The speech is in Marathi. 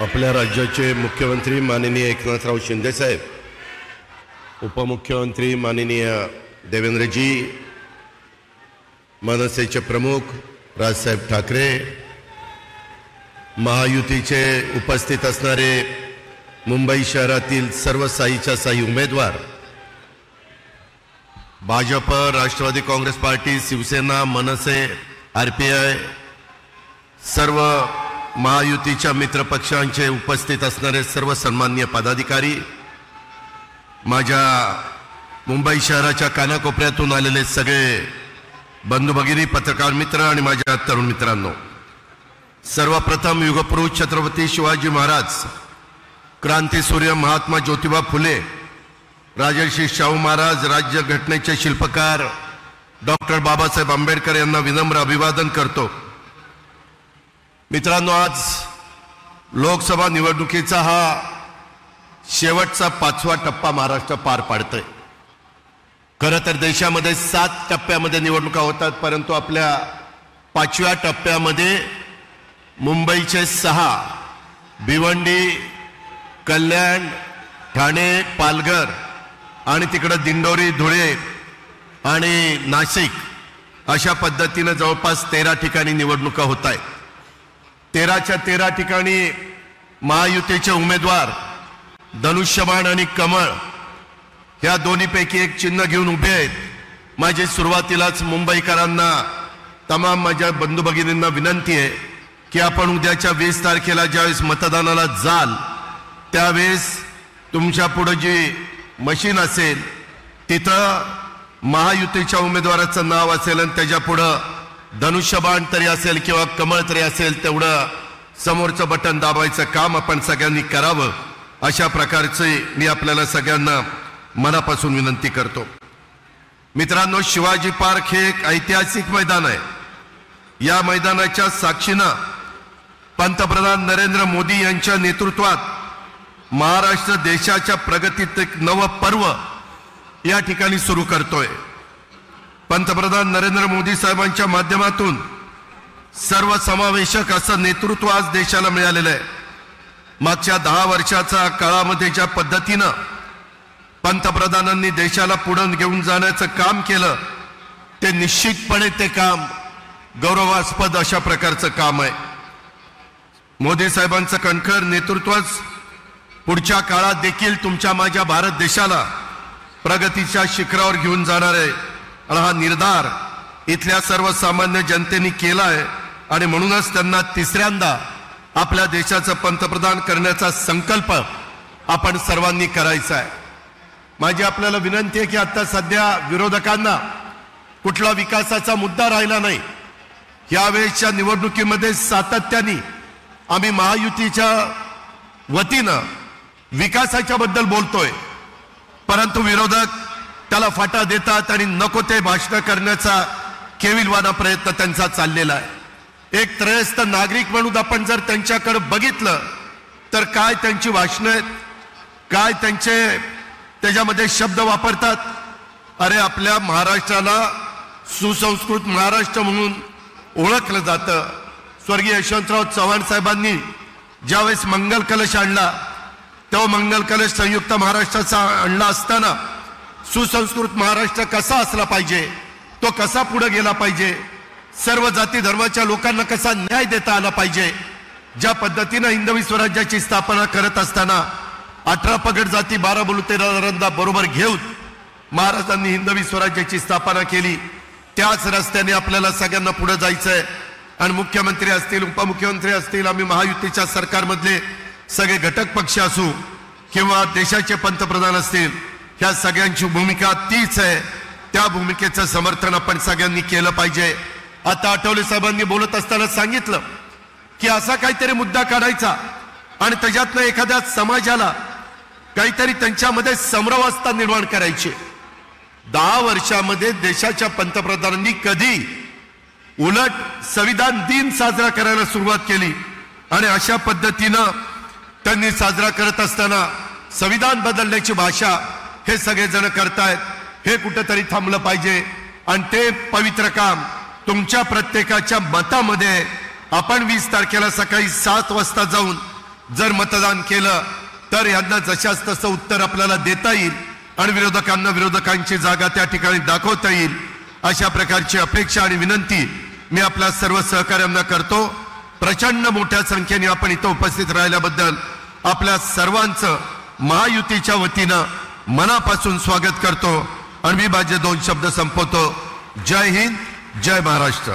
आपल्या राज्याचे मुख्यमंत्री माननीय एकनाथराव शिंदे साहेब, उपमुख्यमंत्री माननीय देवेंद्रजी, मनसेचे प्रमुख राजसाहेब ठाकरे, महायुतीचे उपस्थित असणारे मुंबई शहरातील सर्व साईच्या साई उमेदवार, भाजप, राष्ट्रवादी काँग्रेस पार्टी, शिवसेना, मनसे, आरपीआय, सर्व महायुतीच्या मित्रपक्षांचे उपस्थित असणारे सर्व सन्माननीय पदाधिकारी, माझ्या मुंबई शहराच्या कानाकोपऱ्यातून आलेले सगळे बंधू भगिनी, पत्रकार मित्र आणि माझ्या तरुण मित्रांनो, सर्वप्रथम युगपुरुष छत्रपती शिवाजी महाराज, क्रांतीसूर्य महात्मा ज्योतिबा फुले, राजर्षी शाहू महाराज, राज्यघटनेचे शिल्पकार डॉक्टर बाबासाहेब आंबेडकर यांना विनम्र अभिवादन करतो। मित्रांनो, आज लोकसभा निवडणुकीचा हा शेवटचा 5वा टप्पा महाराष्ट्र पार पाडतोय। खरं तर देशामध्ये 7 टप्प्यामध्ये निवडणुका होतात, परंतु आपल्या 5व्या टप्प्यामध्ये मुंबईचे 6, भिवंडी, कल्याण, ठाणे, पालघर आणि तिकडे दिंडोरी, धुळे आणि नाशिक अशा पद्धतीने जवळपास 13 ठिकाणी निवडणुका होत आहेत। 13च्या 13 ठिकाणी महायुतीचे उमेदवार धनुष्यबाण आणि कमळ या दोन्हीपैकी एक चिन्ह घेऊन उभे आहेत। माझी सुरुवातीलाच मुंबईकरांना, तमाम माझ्या बंधू भगिनींना विनंती आहे की आपण उद्याच्या 20 तारखेला ज्यावेळेस मतदानाला जाल त्यावेळेस तुमच्या पुढे जी मशीन असेल तिथं महायुतीच्या उमेदवाराचं नाव असेल आणि त्याच्या पुढं धनुष्यबाण तरी असेल किंवा कमळ तरी असेल, तेवढं समोरचं बटन दाबायचं काम आपण सगळ्यांनी करावं, अशा प्रकारचे मी आपल्याला सगळ्यांना मनापासून विनंती करतो। मित्रांनो, शिवाजी पार्क हे एक ऐतिहासिक मैदान आहे। या मैदानाच्या साक्षीनं पंतप्रधान नरेंद्र मोदी यांच्या नेतृत्वात महाराष्ट्र देशाच्या प्रगतीत एक नवं पर्व या ठिकाणी सुरू करतोय। पंतप्रधान नरेंद्र मोदी साहेबांच्या माध्यमातून सर्वसमावेशक असं नेतृत्व आज देशाला मिळालेलं आहे। मागच्या 10 वर्षाच्या काळामध्ये ज्या पद्धतीनं पंतप्रधानांनी देशाला पुढे घेऊन जाण्याचं काम केलं, ते निश्चितपणे ते काम गौरवास्पद अशा प्रकारचं काम आहे। मोदी साहेबांचं कणखर नेतृत्वच पुढच्या काळात देखील तुमच्या माझ्या भारत देशाला प्रगतीच्या शिखरावर घेऊन जाणार आहे आणि हा निर्धार इथल्या सर्वसामान्य जनतेने केला आहे आणि म्हणूनच त्यांना तिसऱ्यांदा आपल्या देशाचं पंतप्रधान करण्याचा संकल्प आपण सर्वांनी करायचा आहे। माझी आपल्याला विनंती आहे की आता सध्या विरोधकांना कुठला विकासाचा मुद्दा राहिला नाही। यावेळेच्या निवडणुकीमध्ये सातत्याने आम्ही महायुतीच्या वतीनं विकासाच्या बद्दल बोलतोय, परंतु विरोधक त्याला फाटा देतात आणि नको ते भाषण करण्याचा केविलवाना प्रयत्न त्यांचा चाललेला आहे। एक त्रयस्थ नागरिक म्हणून आपण जर त्यांच्याकडे बघितलं तर काय त्यांची भाषणं आहेत, काय त्यांचे त्याच्यामध्ये शब्द वापरतात। अरे, आपल्या महाराष्ट्राला सुसंस्कृत महाराष्ट्र म्हणून ओळखलं जातं। स्वर्गीय यशवंतराव चव्हाण साहेबांनी ज्यावेळेस मंगल कलश आणला, तेव्हा मंगल कलश संयुक्त महाराष्ट्राचा आणला असताना सुसंस्कृत महाराष्ट्र कसा असला पाहिजे, तो कसा पुढे गेला पाहिजे, सर्व जाती धर्माच्या लोकांना कसा न्याय देता आला पाहिजे, ज्या पद्धतीनं हिंदवी स्वराज्याची स्थापना करत असताना 18 पगड जाती 12 बलुते रंदा बरोबर घेऊन महाराजांनी हिंदवी स्वराज्याची स्थापना केली, त्याच रस्त्याने आपल्याला सगळ्यांना पुढे जायचंय। आणि मुख्यमंत्री असतील, उपमुख्यमंत्री असतील, आम्ही महायुतीच्या सरकारमधले सगळे घटक पक्ष असू किंवा देशाचे पंतप्रधान असतील, ह्या सगळ्यांची भूमिका तीच आहे। त्या भूमिकेचं समर्थन आपण सगळ्यांनी केलं पाहिजे। आता आठवले साहेबांनी बोलत असताना सांगितलं की असा काहीतरी मुद्दा काढायचा आणि त्याच्यातनं एखाद्या समाजाला काहीतरी त्यांच्यामध्ये समरसता निर्माण करायची। 10 वर्षामध्ये देशाच्या पंतप्रधानांनी कधी उलट संविधान दिन साजरा करायला सुरुवात केली आणि अशा पद्धतीनं त्यांनी साजरा करत असताना संविधान बदलण्याची भाषा हे सगळेजण करतायत। हे कुठेतरी थांबलं पाहिजे आणि ते पवित्र काम तुमच्या प्रत्येकाच्या मतामध्ये आपण 20 तारखेला सकाळी 7 वाजता जाऊन जर मतदान केलं तर यांना जशाच तसं उत्तर आपल्याला देता येईल आणि विरोधकांना विरोधकांची जागा त्या ठिकाणी दाखवता येईल अशा प्रकारची अपेक्षा आणि विनंती मी आपल्या सर्व सहकार्यांना करतो। प्रचंड मोठ्या संख्येने आपण इथं उपस्थित राहिल्याबद्दल आपल्या सर्वांचं महायुतीच्या वतीनं मनापासून स्वागत करतो आणि मी माझे 2 शब्द संपवतो। जय हिंद, जय महाराष्ट्र।